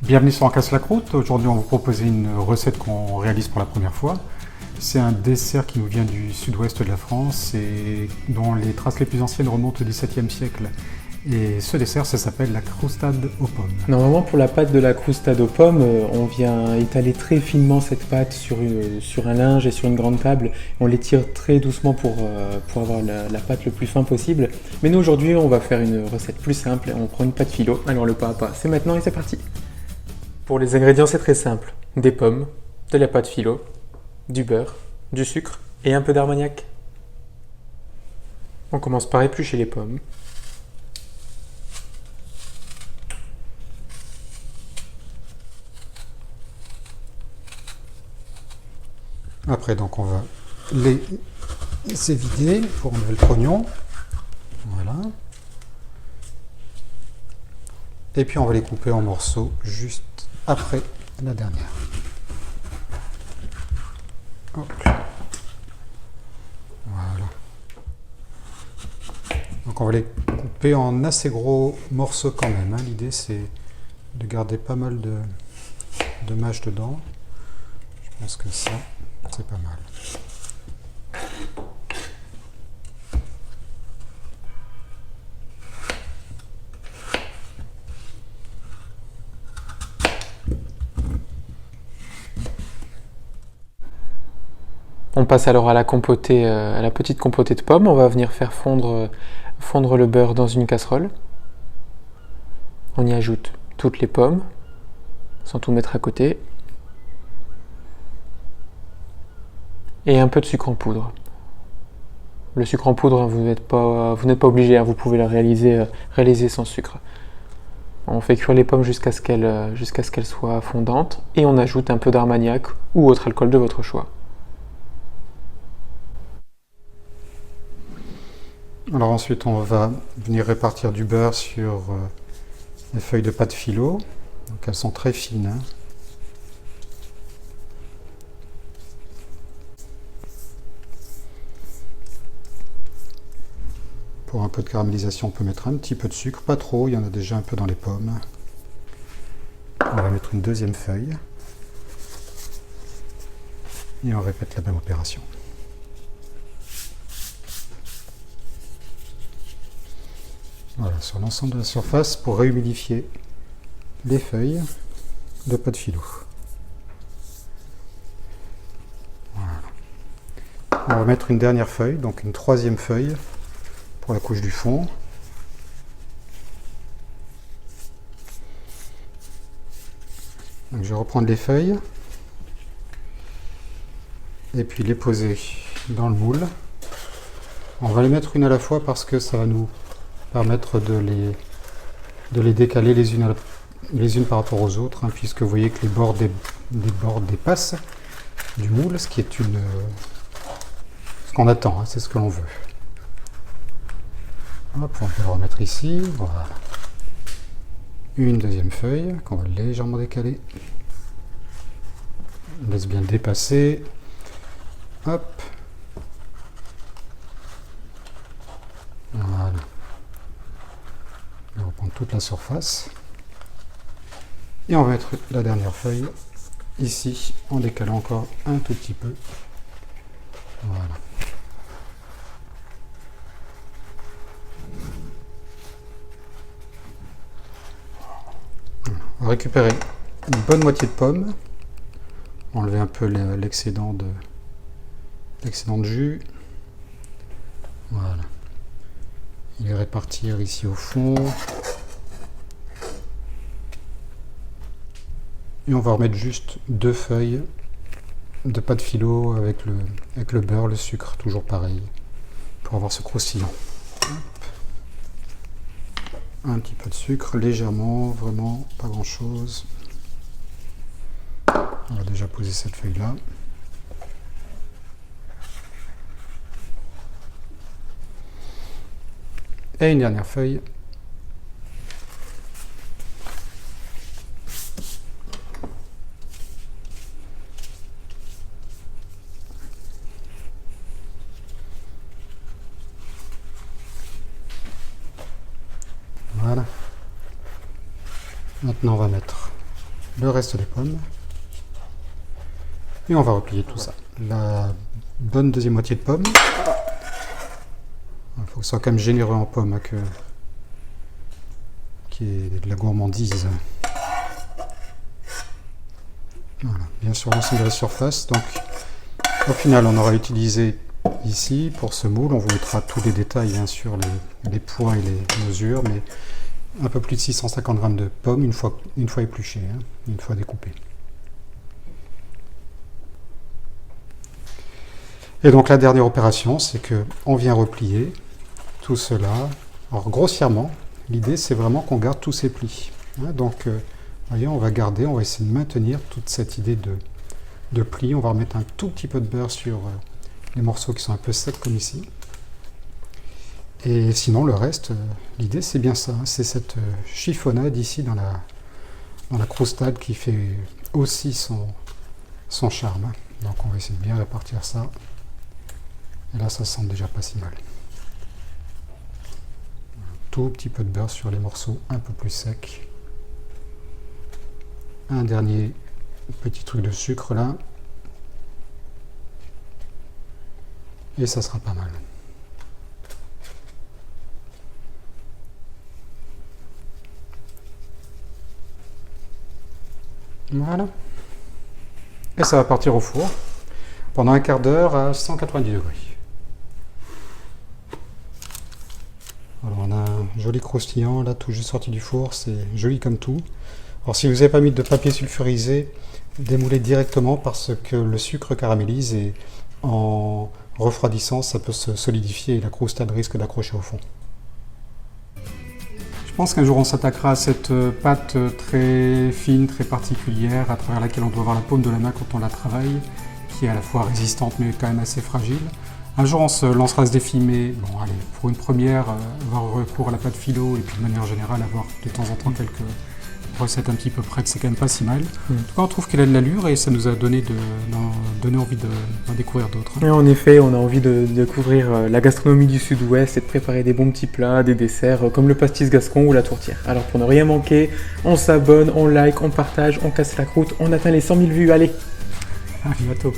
Bienvenue sur En casse la croûte. Aujourd'hui, on va vous proposer une recette qu'on réalise pour la première fois. C'est un dessert qui nous vient du sud-ouest de la France et dont les traces les plus anciennes remontent au XVIIe siècle. Et ce dessert, ça s'appelle la croustade aux pommes. Normalement, pour la pâte de la croustade aux pommes, on vient étaler très finement cette pâte sur un linge et sur une grande table. On l'étire très doucement pour avoir la pâte le plus fin possible. Mais nous, aujourd'hui, on va faire une recette plus simple. On prend une pâte philo. Alors, le pas à pas, c'est maintenant et c'est parti. Pour les ingrédients, c'est très simple. Des pommes, de la pâte philo, du beurre, du sucre et un peu d'armagnac. On commence par éplucher les pommes. Après, donc, on va les évider pour enlever le trognon. Voilà. Et puis, on va les couper en morceaux juste après la dernière. Hop. Voilà. Donc, on va les couper en assez gros morceaux quand même. L'idée, c'est de garder pas mal de mâche dedans. Je pense que ça, c'est pas mal. On passe alors à la compotée, à la petite compotée de pommes. On va venir faire fondre le beurre dans une casserole. On y ajoute toutes les pommes, sans tout mettre à côté. Et un peu de sucre en poudre. Le sucre en poudre, vous n'êtes pas obligé, vous pouvez la réaliser sans sucre. On fait cuire les pommes jusqu'à ce qu'elles soient fondantes et on ajoute un peu d'armagnac ou autre alcool de votre choix. Alors ensuite, on va venir répartir du beurre sur les feuilles de pâte philo. Donc elles sont très fines. Pour un peu de caramélisation, on peut mettre un petit peu de sucre, pas trop, il y en a déjà un peu dans les pommes. On va mettre une deuxième feuille. Et on répète la même opération. Voilà, sur l'ensemble de la surface pour réhumidifier les feuilles de pâte philo. Voilà. On va mettre une dernière feuille, donc une troisième feuille pour la couche du fond. Donc je vais reprendre les feuilles et puis les poser dans le moule. On va les mettre une à la fois parce que ça va nous permettre de les décaler les unes par rapport aux autres, puisque vous voyez que les bords dépassent du moule, ce qui est ce qu'on attend, c'est ce que l'on veut. Hop, on peut le remettre ici, voilà. Une deuxième feuille qu'on va légèrement décaler. On laisse bien dépasser. Hop. Voilà. On va reprendre toute la surface. Et on va mettre la dernière feuille ici, en décalant encore un tout petit peu. Voilà. On va récupérer une bonne moitié de pommes, enlever un peu l'excédent de jus. Voilà. Et les répartir ici au fond. Et on va remettre juste deux feuilles de pâte philo avec le beurre, le sucre, toujours pareil, pour avoir ce croustillant. Hop. Un petit peu de sucre, légèrement, vraiment pas grand chose. On va déjà poser cette feuille là. Et une dernière feuille. Voilà. Maintenant, on va mettre le reste des pommes. Et on va replier tout ça. La bonne deuxième moitié de pommes. Il faut que ce soit quand même généreux en pommes, hein, qu'il y ait de la gourmandise. Voilà, bien sûr l'ensemble de la surface. Donc au final on aura utilisé ici pour ce moule, on vous mettra tous les détails bien sûr, les poids et les mesures, mais un peu plus de 650 g de pommes une fois épluchées, hein, une fois découpées. Et donc la dernière opération, c'est que on vient replier tout cela. Alors grossièrement, l'idée c'est vraiment qu'on garde tous ces plis. Hein, donc voyez, on va garder, on va essayer de maintenir toute cette idée de pli. On va remettre un tout petit peu de beurre sur les morceaux qui sont un peu secs comme ici. Et sinon le reste, l'idée c'est bien ça, hein, c'est cette chiffonnade ici dans la croustade qui fait aussi son charme. Hein. Donc on va essayer de bien répartir ça. Et là ça sent déjà pas si mal. Un tout petit peu de beurre sur les morceaux un peu plus secs. Un dernier petit truc de sucre là. Et ça sera pas mal. Voilà. Et ça va partir au four pendant un quart d'heure à 190 degrés. Alors on a un joli croustillant là, tout juste sorti du four, c'est joli comme tout. Alors si vous n'avez pas mis de papier sulfurisé, démoulez directement parce que le sucre caramélise et en refroidissant ça peut se solidifier et la croustade risque d'accrocher au fond. Je pense qu'un jour on s'attaquera à cette pâte très fine, très particulière, à travers laquelle on doit voir la paume de la main quand on la travaille, qui est à la fois résistante mais quand même assez fragile. Un jour on se lancera à ce défi, mais bon allez, pour une première, avoir recours à la pâte philo et puis de manière générale avoir de temps en temps quelques recettes un petit peu près, c'est quand même pas si mal. En tout cas on trouve qu'elle a de l'allure et ça nous a donné envie d'en découvrir d'autres. Et en effet, on a envie de découvrir la gastronomie du sud-ouest et de préparer des bons petits plats, des desserts comme le pastis gascon ou la tourtière. Alors pour ne rien manquer, on s'abonne, on like, on partage, on casse la croûte, on atteint les 100 000 vues, allez! À bientôt!